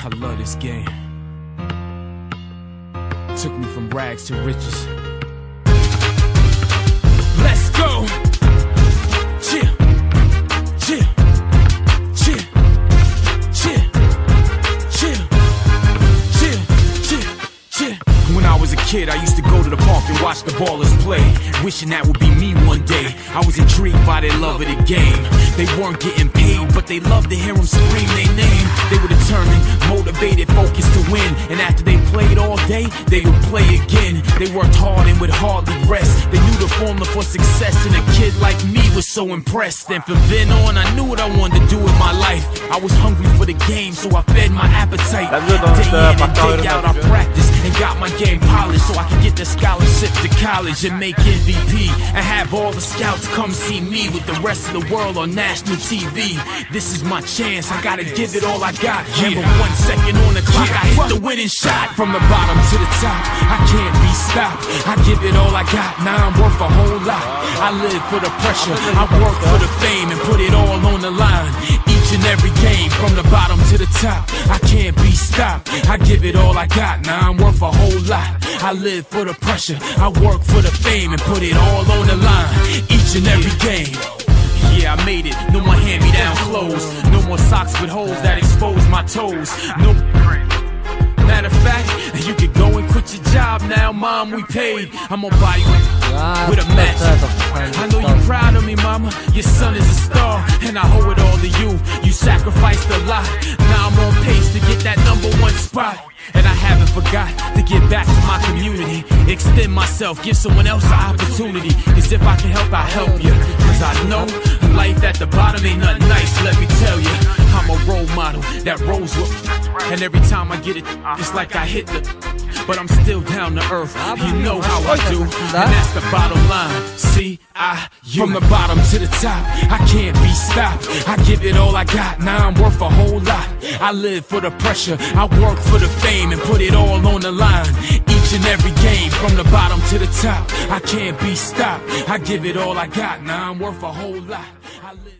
I love this game. Took me from rags to riches. Let's go. Chill, chill, chill, chill, chill, chill, chill, chill. When I was a kid, I used to go to the park and watch the ballers play, wishing that would be me one day. I was intrigued by their love of the game. They weren't getting paid, but they loved to hear them scream their name. They were determined, motivated, focused to win. And after they played all day, they would play again. They worked hard and would hardly rest. They knew the formula for success, and a kid like me was so impressed. And from then on, I knew what I wanted to do with my life. I was hungry for the game, so I fed my appetite. Day in and day out, I practiced and got my game polished, so I could get the scholarship to college and make MVP, and have all the scouts come see me with the rest of the world on national TV. This is my chance, I gotta give it all I got. Remember 1 second on the clock, I hit the winning shot. From the bottom to the top, I can't be stopped. I give it all I got, now I'm worth a whole lot. I live for the pressure, I work for the fame, and put it all on the line. Each and every game, from the bottom to the top, I can't be stopped. I give it all I got, now I'm worth a whole lot. I live for the pressure, I work for the fame, and put it all on the line. Each and every game. Yeah, I made it. No more hand-me-down clothes. No more socks with holes that expose my toes. No. Matter of fact, you could go and quit your job now, Mom, we paid. I'm gonna buy you with a match. I know you're proud of me, Mama. Your son is a star, and I owe it all to you. You sacrificed a lot. Now I'm on pace to get that #1 spot. And I haven't forgot to give back to my community. Extend myself, give someone else an opportunity. Cause if I can help, I'll help you. Cause I know life at the bottom ain't nothing nice, let me tell you. I'm a role model that rolls with, and every time I get it, it's like I hit the. But I'm still down to earth, you know how I do. And that's the bottom line, C-I-U. From the bottom to the top, I can't be stopped. I give it all I got, now I'm worth a whole lot. I live for the pressure, I work for the fame, and put it all on the line. Each and every game, from the bottom to the top, I can't be stopped. I give it all I got, now I'm worth a whole lot. I live